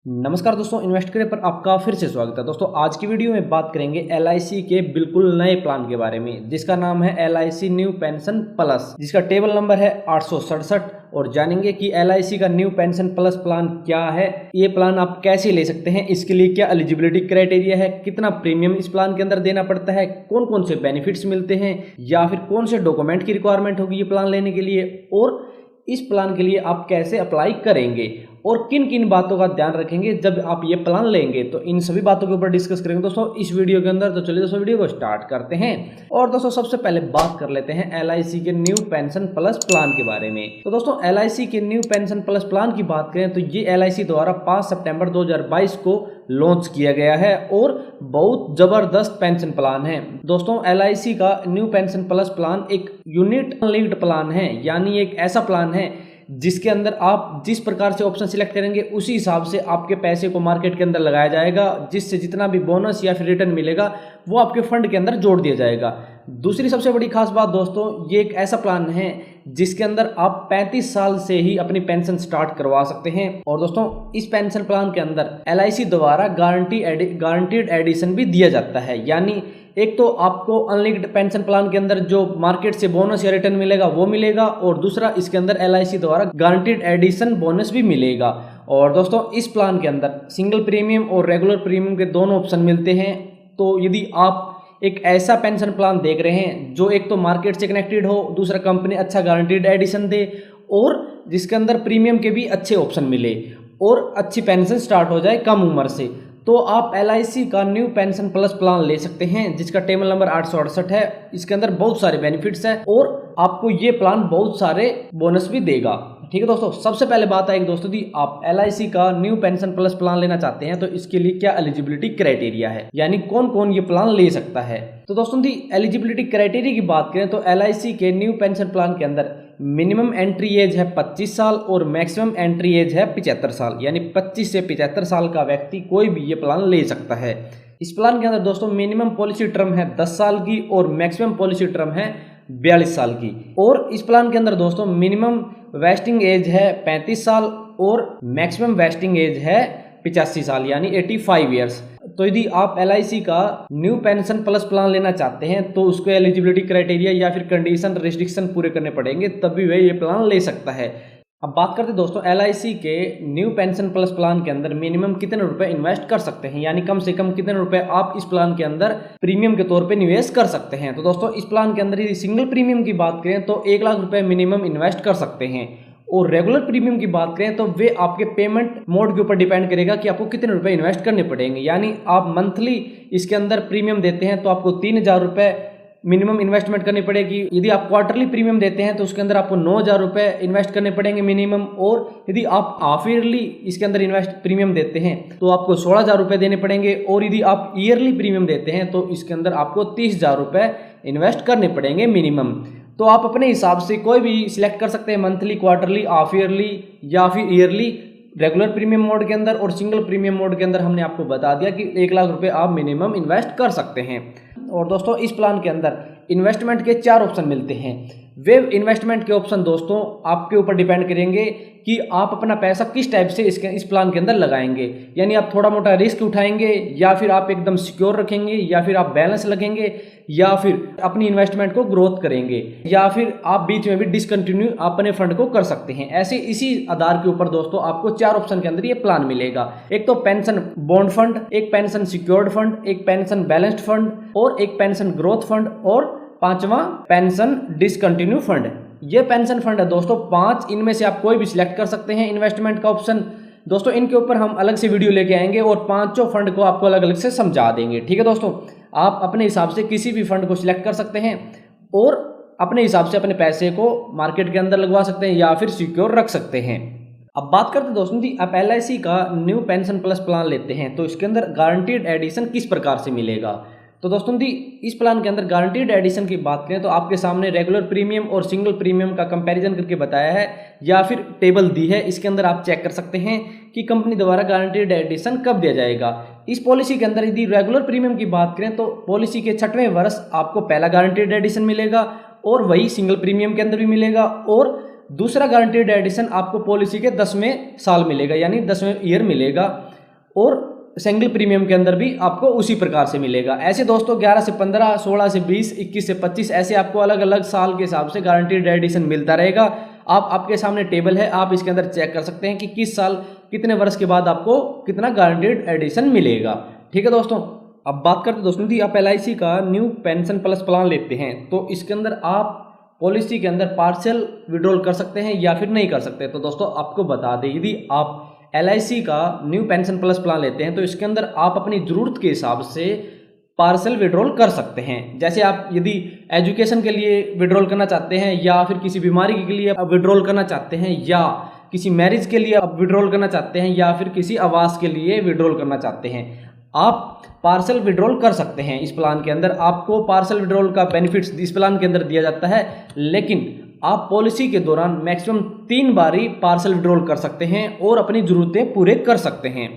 नमस्कार दोस्तों, इन्वेस्ट करें पर आपका फिर से स्वागत है। दोस्तों आज की वीडियो में बात करेंगे एलआईसी के बिल्कुल नए प्लान के बारे में, जिसका नाम है एलआईसी न्यू पेंशन प्लस, जिसका टेबल नंबर है 867। और जानेंगे कि एलआईसी का न्यू पेंशन प्लस प्लान क्या है, ये प्लान आप कैसे ले सकते हैं, इसके लिए क्या एलिजिबिलिटी क्राइटेरिया है, कितना प्रीमियम इस प्लान के अंदर देना पड़ता है, कौन कौन से बेनिफिट्स मिलते हैं, या फिर कौन से डॉक्यूमेंट की रिक्वायरमेंट होगी ये प्लान लेने के लिए, और इस प्लान के लिए आप कैसे अप्लाई करेंगे और किन किन बातों का ध्यान रखेंगे जब आप ये प्लान लेंगे। तो इन सभी बातों के ऊपर डिस्कस करेंगे दोस्तों इस वीडियो के अंदर। तो चलिए दोस्तों वीडियो को स्टार्ट करते हैं। और दोस्तों सबसे पहले बात कर लेते हैं एलआईसी के न्यू पेंशन प्लस प्लान के बारे में। तो दोस्तों एलआईसी के न्यू पेंशन प्लस प्लान की बात करें तो ये एलआईसी द्वारा 5 सितंबर 2022 को लॉन्च किया गया है और बहुत जबरदस्त पेंशन प्लान है। दोस्तों एलआईसी का न्यू पेंशन प्लस प्लान एक यूनिट लिंक्ड प्लान है, यानी एक ऐसा प्लान है जिसके अंदर आप जिस प्रकार से ऑप्शन सिलेक्ट करेंगे उसी हिसाब से आपके पैसे को मार्केट के अंदर लगाया जाएगा, जिससे जितना भी बोनस या फिर रिटर्न मिलेगा वो आपके फंड के अंदर जोड़ दिया जाएगा। दूसरी सबसे बड़ी खास बात दोस्तों, ये एक ऐसा प्लान है जिसके अंदर आप 35 साल से ही अपनी पेंशन स्टार्ट करवा सकते हैं। और दोस्तों इस पेंशन प्लान के अंदर एलआईसी द्वारा गारंटीड एडिशन भी दिया जाता है, यानी एक तो आपको अनलिंक्ड पेंशन प्लान के अंदर जो मार्केट से बोनस या रिटर्न मिलेगा वो मिलेगा, और दूसरा इसके अंदर एलआईसी द्वारा गारंटीड एडिशन बोनस भी मिलेगा। और दोस्तों इस प्लान के अंदर सिंगल प्रीमियम और रेगुलर प्रीमियम के दोनों ऑप्शन मिलते हैं। तो यदि आप एक ऐसा पेंशन प्लान देख रहे हैं जो एक तो मार्केट से कनेक्टेड हो, दूसरा कंपनी अच्छा गारंटीड एडिशन दे, और जिसके अंदर प्रीमियम के भी अच्छे ऑप्शन मिले और अच्छी पेंशन स्टार्ट हो जाए कम उम्र से, तो आप एलआईसी का न्यू पेंशन प्लस प्लान ले सकते हैं, जिसका टेबल नंबर 868 है। इसके अंदर बहुत सारे बेनिफिट्स हैं और आपको ये प्लान बहुत सारे बोनस भी देगा। ठीक है दोस्तों, सबसे पहले बात आएगी दोस्तों दी आप एलआईसी का न्यू पेंशन प्लस प्लान लेना चाहते हैं तो इसके लिए क्या एलिजिबिलिटी क्राइटेरिया है, यानी कौन कौन ये प्लान ले सकता है। तो दोस्तों दी एलिजिबिलिटी क्राइटेरिया की बात करें तो एलआईसी के न्यू पेंशन प्लान के अंदर मिनिमम एंट्री एज है 25 साल और मैक्सिमम एंट्री एज है 75 साल, यानी 25 से 75 साल का व्यक्ति कोई भी ये प्लान ले सकता है। इस प्लान के अंदर दोस्तों मिनिमम पॉलिसी टर्म है 10 साल की और मैक्सिमम पॉलिसी टर्म है 42 साल की। और इस प्लान के अंदर दोस्तों मिनिमम वेस्टिंग एज है 35 साल और मैक्सिमम वेस्टिंग एज है 85 साल, यानी 85 ईयर्स। तो यदि आप एलआईसी का न्यू पेंशन प्लस प्लान लेना चाहते हैं तो उसको एलिजिबिलिटी क्राइटेरिया या फिर कंडीशन रिस्ट्रिक्शन पूरे करने पड़ेंगे, तभी वह ये प्लान ले सकता है। अब बात करते हैं दोस्तों एलआईसी के न्यू पेंशन प्लस प्लान के अंदर मिनिमम कितने रुपए इन्वेस्ट कर सकते हैं, यानी कम से कम कितने रुपए आप इस प्लान के अंदर प्रीमियम के तौर पे निवेश कर सकते हैं। तो दोस्तों इस प्लान के अंदर यदि सिंगल प्रीमियम की बात करें तो 1 लाख रुपए मिनिमम इन्वेस्ट कर सकते हैं, और रेगुलर प्रीमियम की बात करें तो वे आपके पेमेंट मोड के ऊपर डिपेंड करेगा कि आपको कितने रुपए इन्वेस्ट करने पड़ेंगे। यानी आप मंथली इसके अंदर प्रीमियम देते हैं तो आपको 3000 रुपए मिनिमम इन्वेस्टमेंट करनी पड़ेगी। यदि आप क्वार्टरली प्रीमियम देते हैं तो उसके अंदर आपको 9000 रुपए इन्वेस्ट करने पड़ेंगे मिनिमम, और यदि आप हाफ ईयरली इसके अंदर इन्वेस्ट प्रीमियम देते हैं तो आपको 16000 रुपए देने पड़ेंगे, और यदि आप ईयरली प्रीमियम देते हैं तो इसके अंदर आपको 30000 रुपए इन्वेस्ट करने पड़ेंगे मिनिमम। तो आप अपने हिसाब से कोई भी सिलेक्ट कर सकते हैं, मंथली, क्वार्टरली, हाफ ईयरली या फिर ईयरली। रेगुलर प्रीमियम मोड के अंदर और सिंगल प्रीमियम मोड के अंदर हमने आपको बता दिया कि 1 लाख रुपए आप मिनिमम इन्वेस्ट कर सकते हैं। और दोस्तों इस प्लान के अंदर इन्वेस्टमेंट के 4 ऑप्शन मिलते हैं। वे इन्वेस्टमेंट के ऑप्शन दोस्तों आपके ऊपर डिपेंड करेंगे कि आप अपना पैसा किस टाइप से इस प्लान के अंदर लगाएंगे, यानी आप थोड़ा मोटा रिस्क उठाएंगे, या फिर आप एकदम सिक्योर रखेंगे, या फिर आप बैलेंस लगेंगे, या फिर अपनी इन्वेस्टमेंट को ग्रोथ करेंगे, या फिर आप बीच में भी डिसकंटिन्यू अपने फंड को कर सकते हैं। ऐसे इसी आधार के ऊपर दोस्तों आपको 4 ऑप्शन के अंदर ये प्लान मिलेगा। एक तो पेंशन बॉन्ड फंड, एक पेंशन सिक्योर्ड फंड, एक पेंशन बैलेंस्ड फंड और एक पेंशन ग्रोथ फंड, और 5वां पेंशन डिसकंटिन्यू फंड। ये पेंशन फंड है दोस्तों 5, इनमें से आप कोई भी सिलेक्ट कर सकते हैं इन्वेस्टमेंट का ऑप्शन। दोस्तों इनके ऊपर हम अलग से वीडियो लेके आएंगे और 5 फंड को आपको अलग अलग से समझा देंगे। ठीक है दोस्तों, आप अपने हिसाब से किसी भी फंड को सिलेक्ट कर सकते हैं और अपने हिसाब से अपने पैसे को मार्केट के अंदर लगवा सकते हैं या फिर सिक्योर रख सकते हैं। अब बात करते हैं दोस्तों जी, आप एलआईसी का न्यू पेंशन प्लस प्लान लेते हैं तो इसके अंदर गारंटीड एडिशन किस प्रकार से मिलेगा। तो दोस्तों दी इस प्लान के अंदर गारंटीड एडिशन की बात करें तो आपके सामने रेगुलर प्रीमियम और सिंगल प्रीमियम का कंपैरिजन करके बताया है, या फिर टेबल दी है, इसके अंदर आप चेक कर सकते हैं कि कंपनी द्वारा गारंटीड एडिशन कब दिया जाएगा। इस पॉलिसी के अंदर यदि रेगुलर प्रीमियम की बात करें तो पॉलिसी के 6वें वर्ष आपको पहला गारंटीड एडिशन मिलेगा, और वही सिंगल प्रीमियम के अंदर भी मिलेगा, और दूसरा गारंटीड एडिशन आपको पॉलिसी के 10वें साल मिलेगा, यानी 10वें ईयर मिलेगा। और सिंगल प्रीमियम के अंदर भी आपको उसी प्रकार से मिलेगा। ऐसे दोस्तों 11 से 15, 16 से 20, 21 से 25 ऐसे आपको अलग अलग साल के हिसाब से गारंटीड एडिशन मिलता रहेगा। आपके सामने टेबल है, आप इसके अंदर चेक कर सकते हैं कि किस साल कितने वर्ष के बाद आपको कितना गारंटीड एडिशन मिलेगा। ठीक है दोस्तों, अब बात करते हैं दोस्तों यदि आप LIC का न्यू पेंशन प्लस प्लान लेते हैं तो इसके अंदर आप पॉलिसी के अंदर पार्शियल विड्रॉल कर सकते हैं या फिर नहीं कर सकते। तो दोस्तों आपको बता दें, यदि आप LIC का न्यू पेंशन प्लस प्लान लेते हैं तो इसके अंदर आप अपनी ज़रूरत के हिसाब से पार्शियल विड्रॉल कर सकते हैं। जैसे आप यदि एजुकेशन के लिए विड्रॉल करना चाहते हैं या फिर किसी बीमारी के लिए आप विड्रॉल करना चाहते हैं या किसी मैरिज के लिए आप विड्रॉल करना चाहते हैं या फिर किसी आवास के लिए विड्रॉल करना चाहते हैं, आप पार्शियल विड्रॉल कर सकते हैं। इस प्लान के अंदर आपको पार्शियल विड्रॉल का बेनिफिट्स इस प्लान के अंदर दिया जाता है, लेकिन आप पॉलिसी के दौरान मैक्सिमम 3 बारी पार्शियल विड्रॉल कर सकते हैं और अपनी ज़रूरतें पूरे कर सकते हैं।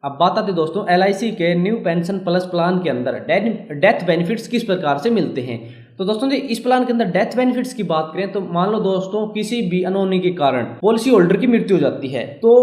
अब बात आती है दोस्तों LIC के न्यू पेंशन प्लस प्लान के अंदर डेथ बेनिफिट्स किस प्रकार से मिलते हैं। तो दोस्तों जी इस प्लान के अंदर डेथ बेनिफिट्स की बात करें तो मान लो दोस्तों किसी भी अनहोनी के कारण पॉलिसी होल्डर की मृत्यु हो जाती है तो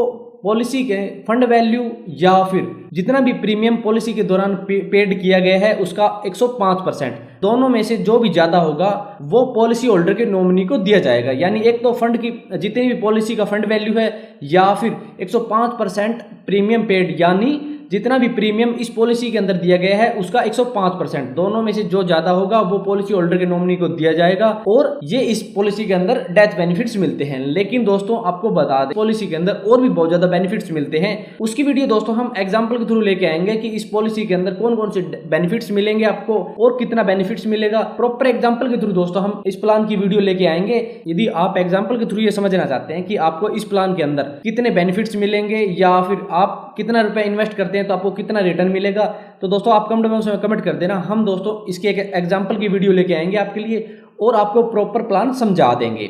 पॉलिसी के फंड वैल्यू या फिर जितना भी प्रीमियम पॉलिसी के दौरान पेड किया गया है उसका 105% दोनों में से जो भी ज्यादा होगा वो पॉलिसी होल्डर के नॉमिनी को दिया जाएगा। यानी एक तो फंड की जितनी भी पॉलिसी का फंड वैल्यू है या फिर 105% प्रीमियम पेड, यानी जितना भी प्रीमियम इस पॉलिसी के अंदर दिया गया है उसका 105% दोनों में से जो ज्यादा होगा वो पॉलिसी होल्डर के नॉमिनी को दिया जाएगा और ये इस पॉलिसी के अंदर डेथ बेनिफिट्स मिलते हैं। लेकिन दोस्तों आपको बता दें पॉलिसी के अंदर और भी बहुत ज्यादा बेनिफिट्स मिलते हैं, उसकी वीडियो दोस्तों हम एग्जाम्पल के थ्रू लेके आएंगे कि इस पॉलिसी के अंदर कौन कौन से बेनिफिट्स मिलेंगे आपको और कितना बेनिफिट्स मिलेगा। प्रॉपर एग्जाम्पल के थ्रू दोस्तों हम इस प्लान की वीडियो लेके आएंगे। यदि आप एग्जाम्पल के थ्रू ये समझना चाहते हैं कि आपको इस प्लान के अंदर कितने बेनिफिट्स मिलेंगे या फिर आप कितना रुपए इन्वेस्ट करते हैं तो आपको कितना रिटर्न मिलेगा, तो दोस्तों आप कमेंट बॉक्स में कमेंट कर देना। हम दोस्तों इसके एक एग्जांपल की वीडियो लेके आएंगे आपके लिए और आपको प्रॉपर प्लान समझा देंगे।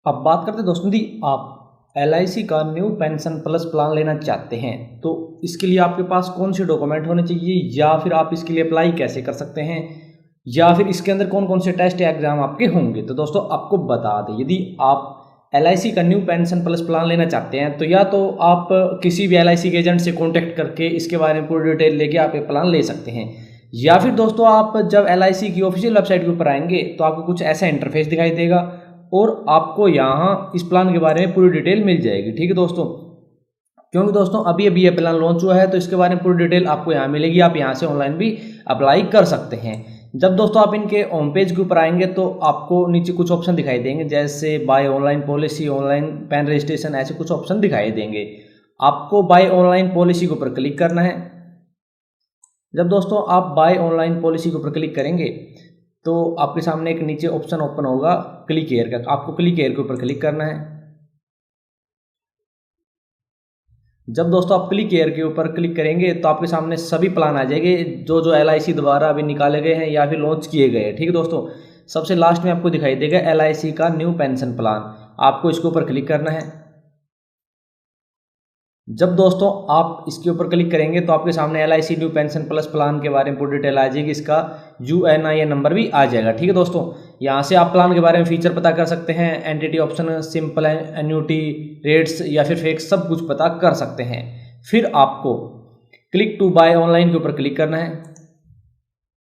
अब बात करते हैं दोस्तों यदि आप LIC का न्यू पेंशन प्लस प्लान लेना चाहते हैं तो इसके लिए आपके पास कौन से डॉक्यूमेंट होने चाहिए या फिर आप इसके लिए अप्लाई कैसे कर सकते हैं या फिर इसके अंदर कौन कौन से टेस्ट या एग्जाम आपके होंगे। तो दोस्तों आपको बता दें यदि आप LIC का न्यू पेंशन प्लस प्लान लेना चाहते हैं तो या तो आप किसी भी LIC के एजेंट से कांटेक्ट करके इसके बारे में पूरी डिटेल लेके आप ये प्लान ले सकते हैं, या फिर दोस्तों आप जब LIC की ऑफिशियल वेबसाइट के ऊपर आएंगे तो आपको कुछ ऐसा इंटरफेस दिखाई देगा और आपको यहाँ इस प्लान के बारे में पूरी डिटेल मिल जाएगी। ठीक है दोस्तों, क्योंकि दोस्तों अभी अभी ये प्लान लॉन्च हुआ है तो इसके बारे में पूरी डिटेल आपको यहाँ मिलेगी, आप यहाँ से ऑनलाइन भी अप्लाई कर सकते हैं। जब दोस्तों आप इनके होम पेज के ऊपर आएंगे तो आपको नीचे कुछ ऑप्शन दिखाई देंगे जैसे by online policy, online PAN registration, ऐसे कुछ ऑप्शन दिखाई देंगे। आपको बाय ऑनलाइन पॉलिसी के ऊपर क्लिक करना है। जब दोस्तों आप बाय ऑनलाइन पॉलिसी के ऊपर क्लिक करेंगे तो आपके सामने एक नीचे ऑप्शन ओपन होगा क्लिक हियर का, आपको क्लिक हियर के ऊपर क्लिक करना है। जब दोस्तों आप क्लिक हियर के ऊपर क्लिक करेंगे तो आपके सामने सभी प्लान आ जाएंगे जो LIC द्वारा अभी निकाले गए हैं या फिर लॉन्च किए गए हैं। ठीक है दोस्तों, सबसे लास्ट में आपको दिखाई देगा LIC का न्यू पेंशन प्लान, आपको इसके ऊपर क्लिक करना है। जब दोस्तों आप इसके ऊपर क्लिक करेंगे तो आपके सामने LIC new pension plus plan के बारे में पूरी डिटेल आ जाएगी, इसका UNIN नंबर भी आ जाएगा। ठीक है दोस्तों, यहाँ से आप प्लान के बारे में फीचर पता कर सकते हैं, entity option, simple annuity, rates या फिर फेक, सब कुछ पता कर सकते हैं। फिर आपको क्लिक टू बाय ऑनलाइन के ऊपर क्लिक करना है।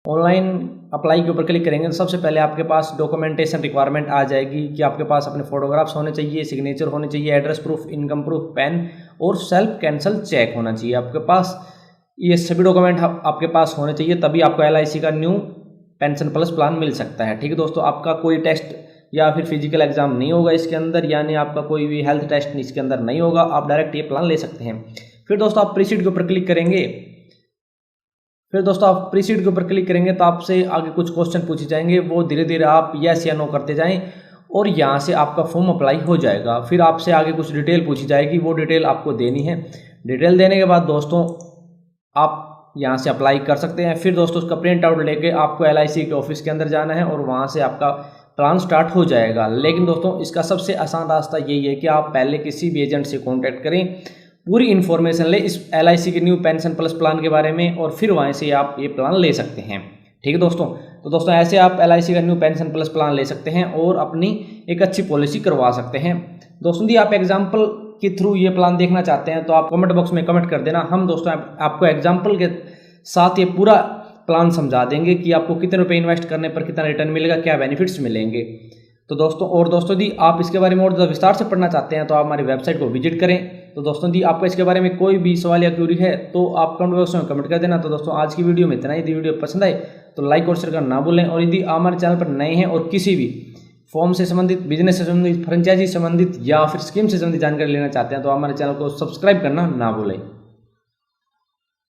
ऑनलाइन अप्लाई के ऊपर क्लिक करेंगे तो सबसे पहले आपके पास डॉक्यूमेंटेशन रिक्वायरमेंट आ जाएगी कि आपके पास अपने फोटोग्राफ्स होने चाहिए, सिग्नेचर होने चाहिए, address proof, income proof, pan और सेल्फ कैंसल चेक होना चाहिए आपके पास। ये सभी डॉक्यूमेंट आपके पास होने चाहिए, तभी आपको LIC का न्यू पेंशन प्लस प्लान मिल सकता है। ठीक है दोस्तों, आपका कोई टेस्ट या फिर फिजिकल एग्जाम नहीं होगा इसके अंदर, यानी आपका कोई भी हेल्थ टेस्ट इसके अंदर नहीं होगा, आप डायरेक्ट ये प्लान ले सकते हैं। फिर दोस्तों आप प्रीसीड के ऊपर क्लिक करेंगे। फिर दोस्तों आप प्रीसीड के ऊपर क्लिक करेंगे तो आपसे आगे कुछ क्वेश्चन पूछे जाएंगे, वो धीरे धीरे आप यस या नो करते जाएं और यहाँ से आपका फॉर्म अप्लाई हो जाएगा। फिर आपसे आगे कुछ डिटेल पूछी जाएगी, वो डिटेल आपको देनी है। डिटेल देने के बाद दोस्तों आप यहाँ से अप्लाई कर सकते हैं। फिर दोस्तों उसका प्रिंट आउट लेके आपको LIC के ऑफिस के अंदर जाना है और वहाँ से आपका प्लान स्टार्ट हो जाएगा। लेकिन दोस्तों इसका सबसे आसान रास्ता यही है कि आप पहले किसी भी एजेंट से कॉन्टैक्ट करें, पूरी इन्फॉर्मेशन ले इस LIC के न्यू पेंशन प्लस प्लान के बारे में और फिर वहाँ से आप ये प्लान ले सकते हैं। ठीक है दोस्तों, तो दोस्तों ऐसे आप LIC का न्यू पेंशन प्लस प्लान ले सकते हैं और अपनी एक अच्छी पॉलिसी करवा सकते हैं। दोस्तों यदि आप एग्जाम्पल के थ्रू ये प्लान देखना चाहते हैं तो आप कमेंट बॉक्स में कमेंट कर देना। हम दोस्तों आपको एग्जाम्पल के साथ ये पूरा प्लान समझा देंगे कि आपको कितने रुपए इन्वेस्ट करने पर कितना रिटर्न मिलेगा, क्या बेनिफिट्स मिलेंगे। तो दोस्तों यदि आप इसके बारे में और ज़्यादा विस्तार से पढ़ना चाहते हैं तो आप हमारी वेबसाइट को विजिट करें। तो दोस्तों यदि आपको इसके बारे में कोई भी सवाल या क्यूरी है तो आप कमेंट बॉक्स में कमेंट कर देना। तो दोस्तों आज की वीडियो में इतना ही। यदि वीडियो पसंद आए तो लाइक और शेयर करना ना भूलें, और यदि आप हमारे चैनल पर नए हैं और किसी भी फॉर्म से संबंधित, बिजनेस से संबंधित, फ्रेंचाइजी संबंधित या फिर स्कीम से संबंधित जानकारी लेना चाहते हैं तो हमारे चैनल को सब्सक्राइब करना ना भूलें।